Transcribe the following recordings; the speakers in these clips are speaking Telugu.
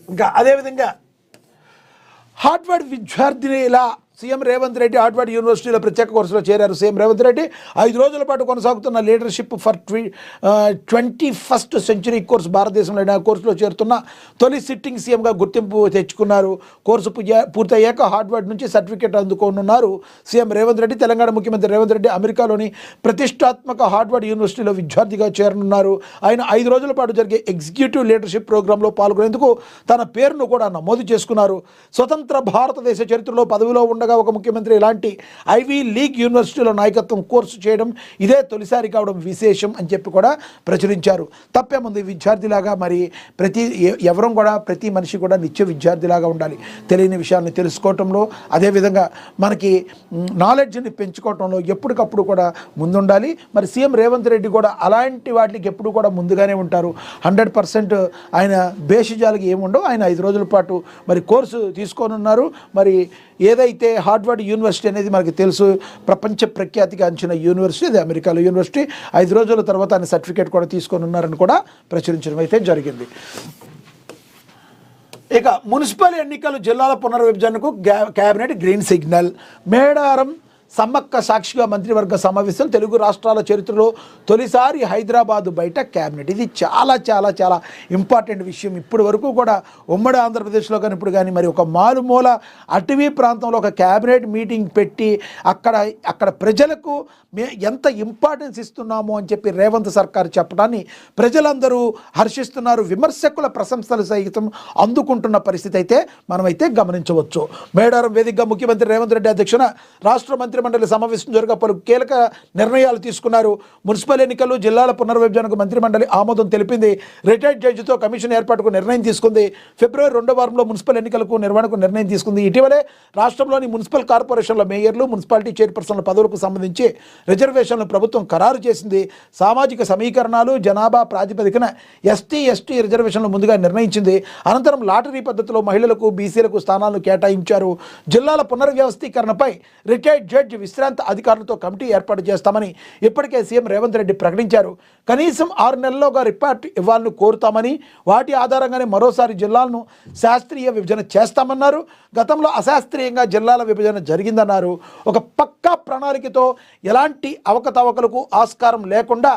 ఇంకా అదేవిధంగా హార్వర్డ్ విద్యార్థినిలా సీఎం రేవంత్ రెడ్డి హార్వర్డ్ యూనివర్సిటీలో ప్రత్యేక కోర్సులో చేరారు. సీఎం రేవంత్ రెడ్డి 5 రోజుల పాటు కొనసాగుతున్న leadership for 21st century course భారతదేశంలో కోర్సులో చేరుతున్న తొలి సిట్టింగ్ సీఎంగా గుర్తింపు తెచ్చుకున్నారు. కోర్సు పూర్తయ్యాక హార్వర్డ్ నుంచి సర్టిఫికేట్ అందుకోనున్నారు సీఎం రేవంత్ రెడ్డి. తెలంగాణ ముఖ్యమంత్రి రేవంత్ రెడ్డి అమెరికాలోని ప్రతిష్టాత్మక హార్వర్డ్ యూనివర్సిటీలో విద్యార్థిగా చేరనున్నారు. ఆయన 5 రోజుల పాటు జరిగే ఎగ్జిక్యూటివ్ లీడర్షిప్ ప్రోగ్రాంలో పాల్గొనేందుకు తన పేరును కూడా నమోదు చేసుకున్నారు. స్వతంత్ర భారతదేశ చరిత్రలో పదవిలో ఉండగా ఒక ముఖ్యమంత్రి ఇలాంటి ఐవీ లీగ్ యూనివర్సిటీలో నాయకత్వం కోర్సు చేయడం ఇదే తొలిసారి కావడం విశేషం అని చెప్పి కూడా ప్రచురించారు. తప్పేముంది, విద్యార్థిలాగా మరి ప్రతి మనిషి కూడా నిత్య విద్యార్థిలాగా ఉండాలి. తెలియని విషయాన్ని తెలుసుకోవటంలో, అదేవిధంగా మనకి నాలెడ్జ్ని పెంచుకోవటంలో ఎప్పటికప్పుడు కూడా ముందుండాలి. మరి సీఎం రేవంత్ రెడ్డి కూడా అలాంటి వాటికి ఎప్పుడు కూడా ముందుగానే ఉంటారు. 100% ఆయన బేషిజాలకి ఏముండవు. ఆయన 5 రోజుల పాటు మరి కోర్సు తీసుకోనున్నారు. మరి ఏదైతే హార్వర్డ్ యూనివర్సిటీ అనేది మనకి తెలుసు, ప్రపంచ ప్రఖ్యాతిగాంచిన యూనివర్సిటీ, అది అమెరికాలో యూనివర్సిటీ. 5 రోజుల తర్వాత ఆయన సర్టిఫికేట్ కూడా తీసుకొని ఉన్నారని కూడా ప్రచురించడం అయితే జరిగింది. ఇక మున్సిపల్ ఎన్నికలు, జిల్లాల పునర్విభజనకు cabinet green signal. Medaram Sammakka సాక్షిగా మంత్రివర్గ సమావేశం తెలుగు రాష్ట్రాల చరిత్రలో తొలిసారి హైదరాబాదు బయట క్యాబినెట్. ఇది చాలా చాలా చాలా ఇంపార్టెంట్ విషయం. ఇప్పటి వరకు కూడా ఉమ్మడి ఆంధ్రప్రదేశ్లో కానీ ఇప్పుడు కానీ మరి ఒక మారుమూల అటవీ ప్రాంతంలో ఒక క్యాబినెట్ మీటింగ్ పెట్టి అక్కడ ప్రజలకు ఎంత ఇంపార్టెన్స్ ఇస్తున్నామో అని చెప్పి రేవంత్ సర్కార్ చెప్పడాన్ని ప్రజలందరూ హర్షిస్తున్నారు. విమర్శకుల ప్రశంసలు సైతం అందుకుంటున్న పరిస్థితి అయితే మనమైతే గమనించవచ్చు. మేడారం వేదికగా ముఖ్యమంత్రి రేవంత్ రెడ్డి అధ్యక్షన రాష్ట్ర మంత్రిమండలి సమావేశం జరగ పలు కీలక నిర్ణయాలు తీసుకున్నారు. మున్సిపల్ ఎన్నికలు, జిల్లాల పునర్విభజనకు మంత్రిమండలి ఆమోదం తెలిపింది. రిటైర్డ్ జడ్జితో కమిషన్ ఏర్పాటుకు నిర్ణయం తీసుకుంది. ఫిబ్రవరి 2వ వారంలో మున్సిపల్ ఎన్నికలకు నిర్వహణకు నిర్ణయం తీసుకుంది. ఇటీవలే రాష్ట్రంలోని మున్సిపల్ కార్పొరేషన్ల మేయర్లు, మున్సిపాలిటీ చైర్పర్సన్ల పదవులకు సంబంధించి రిజర్వేషన్లు ప్రభుత్వం ఖరారు చేసింది. సామాజిక సమీకరణాలు, జనాభా ప్రాతిపదికన ఎస్టీ రిజర్వేషన్లు ముందుగా నిర్ణయించింది. అనంతరం లాటరీ పద్ధతిలో మహిళలకు, బీసీలకు స్థానాలను కేటాయించారు. జిల్లాల పునర్వ్యవస్థీకరణపై రిటైర్డ్ జడ్జి విశ్రాంత అధికారులతో కమిటీ ఏర్పాటు చేస్తామని ఇప్పటికే సీఎం రేవంత్ రెడ్డి ప్రకటించారు. కనీసం 6 నెలల్లోగా రిపోర్ట్ ఇవ్వాలని కోరుతామని, వాటి ఆధారంగానే మరోసారి జిల్లాలను శాస్త్రీయ విభజన చేస్తామన్నారు. గతంలో అశాస్త్రీయంగా జిల్లాల విభజన జరిగిందన్నారు. ఒక పక్కా ప్రణాళికతో ఎలాంటి అవకతవకలకు ఆస్కారం లేకుండా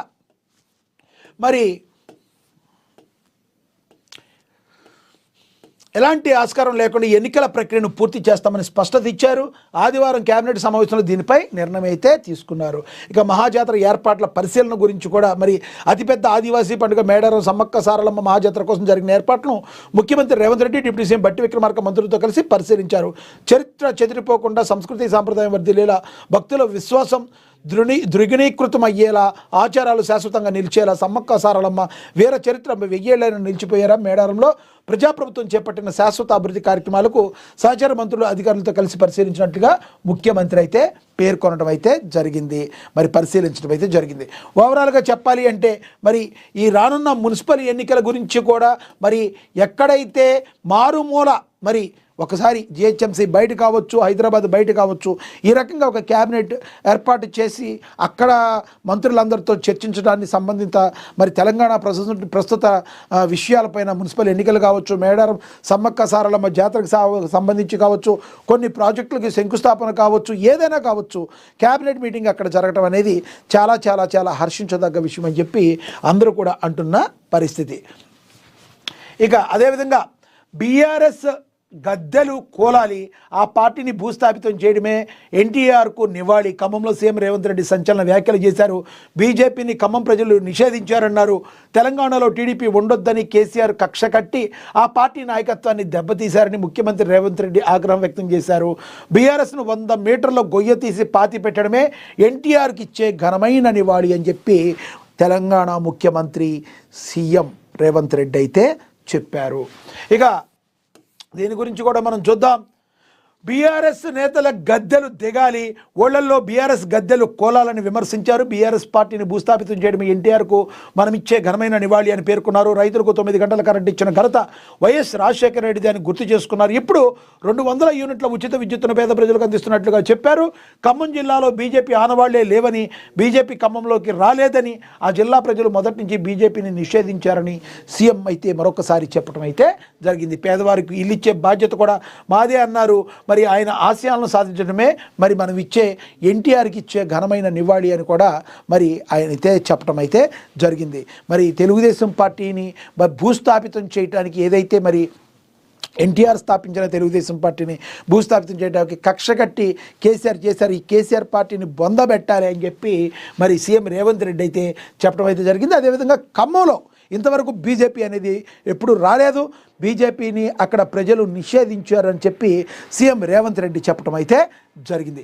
ఎన్నికల ప్రక్రియను పూర్తి చేస్తామని స్పష్టత ఇచ్చారు. ఆదివారం కేబినెట్ సమావేశంలో దీనిపై నిర్ణయం అయితే తీసుకున్నారు. ఇక మహాజాతర ఏర్పాట్ల పరిశీలన గురించి కూడా మరి అతిపెద్ద ఆదివాసీ పండుగ మేడారం సమ్మక్క సారలమ్మ మహాజాతర కోసం జరిగిన ఏర్పాట్లను ముఖ్యమంత్రి రేవంత్ రెడ్డి, డిప్యూటీ సీఎం బట్టి విక్రమార్క మంత్రులతో కలిసి పరిశీలించారు. చరిత్ర చెదిరిపోకుండా, సంస్కృతి సాంప్రదాయం వర్ధిల్లేలా, భక్తుల విశ్వాసం ద్విగుణీకృతం అయ్యేలా, ఆచారాలు శాశ్వతంగా నిలిచేలా సమ్మక్క సారలమ్మ వీర చరిత్ర 1000 ఏళ్లైనా నిలిచిపోయారా. మేడారంలో ప్రజాప్రభుత్వం చేపట్టిన శాశ్వత అభివృద్ధి కార్యక్రమాలకు సహచార మంత్రులు, అధికారులతో కలిసి పరిశీలించినట్టుగా ముఖ్యమంత్రి అయితే పేర్కొనడం అయితే జరిగింది. పరిశీలించడం అయితే జరిగింది. ఓవరాల్గా చెప్పాలి అంటే ఈ రానున్న మున్సిపల్ ఎన్నికల గురించి కూడా ఎక్కడైతే మారుమూల ఒకసారి జిహెచ్ఎంసీ బయట కావచ్చు, హైదరాబాద్ బయట కావచ్చు, ఈ రకంగా ఒక క్యాబినెట్ ఏర్పాటు చేసి అక్కడ మంత్రులందరితో చర్చించడానికి సంబంధిత తెలంగాణ ప్రస్తుత విషయాలపైన మున్సిపల్ ఎన్నికలు కావచ్చు, మేడారం సమ్మక్క సారలమ్మ జాతరకు సంబంధించి కావచ్చు, కొన్ని ప్రాజెక్టులకి శంకుస్థాపన కావచ్చు, ఏదైనా కావచ్చు, క్యాబినెట్ మీటింగ్ అక్కడ జరగడం అనేది చాలా చాలా చాలా హర్షించదగ్గ విషయం అని చెప్పి అందరూ కూడా అంటున్న పరిస్థితి. ఇక అదేవిధంగా బీఆర్ఎస్ గద్దెలు కోలాలి, ఆ పార్టీని భూస్థాపితం చేయడమే ఎన్టీఆర్కు నివాళి. ఖమ్మంలో సీఎం రేవంత్ రెడ్డి సంచలన వ్యాఖ్యలు చేశారు. బీజేపీని ఖమ్మం ప్రజలు నిషేధించారన్నారు. తెలంగాణలో టీడీపీ ఉండొద్దని కేసీఆర్ కక్ష కట్టి ఆ పార్టీ నాయకత్వాన్ని దెబ్బతీశారని ముఖ్యమంత్రి రేవంత్ రెడ్డి ఆగ్రహం వ్యక్తం చేశారు. బీఆర్ఎస్ను 100 మీటర్ల గొయ్య తీసి పాతి పెట్టడమే ఎన్టీఆర్కి ఇచ్చే ఘనమైన నివాళి అని చెప్పి తెలంగాణ ముఖ్యమంత్రి సీఎం రేవంత్ రెడ్డి అయితే చెప్పారు. ఇక దీని గురించి కూడా మనం చూద్దాం. బీఆర్ఎస్ నేతల గద్దెలు దిగాలి, ఓళ్లల్లో బీఆర్ఎస్ గద్దెలు కోలాలని విమర్శించారు. బీఆర్ఎస్ పార్టీని భూస్థాపితం చేయడం ఎన్టీఆర్కు మనం ఇచ్చే ఘనమైన నివాళి అని పేర్కొన్నారు. రైతులకు 9 గంటల కరెంట్ ఇచ్చిన ఘనత వైఎస్ రాజశేఖర రెడ్డి అని గుర్తు చేసుకున్నారు. ఇప్పుడు 200 యూనిట్ల ఉచిత విద్యుత్తును పేద ప్రజలకు అందిస్తున్నట్లుగా చెప్పారు. ఖమ్మం జిల్లాలో బీజేపీ ఆనవాళ్లే లేవని, బీజేపీ ఖమ్మంలోకి రాలేదని, ఆ జిల్లా ప్రజలు మొదటి నుంచి బీజేపీని నిషేధించారని సీఎం అయితే మరొకసారి చెప్పడం అయితే జరిగింది. పేదవారికి ఇల్లు ఇచ్చే బాధ్యత కూడా మాదే అన్నారు. మరి ఆయన ఆశయాలను సాధించడమే మరి మనం ఇచ్చే ఎన్టీఆర్కి ఇచ్చే ఘనమైన నివాళి అని కూడా మరి ఆయన అయితే చెప్పడం అయితే జరిగింది. మరి తెలుగుదేశం పార్టీని భూస్థాపితం చేయడానికి ఏదైతే మరి ఎన్టీఆర్ స్థాపించిన తెలుగుదేశం పార్టీని భూస్థాపితం చేయడానికి కక్ష కట్టి కేసీఆర్ చేశారు. ఈ కేసీఆర్ పార్టీని బొందబెట్టాలి అని చెప్పి మరి సీఎం రేవంత్ రెడ్డి అయితే చెప్పడం అయితే జరిగింది. అదేవిధంగా ఖమ్మంలో ఇంతవరకు బీజేపీ అనేది ఎప్పుడు రాలేదు, బీజేపీని అక్కడ ప్రజలు నిషేధించారని చెప్పి సీఎం రేవంత్ రెడ్డి చెప్పడం అయితే జరిగింది.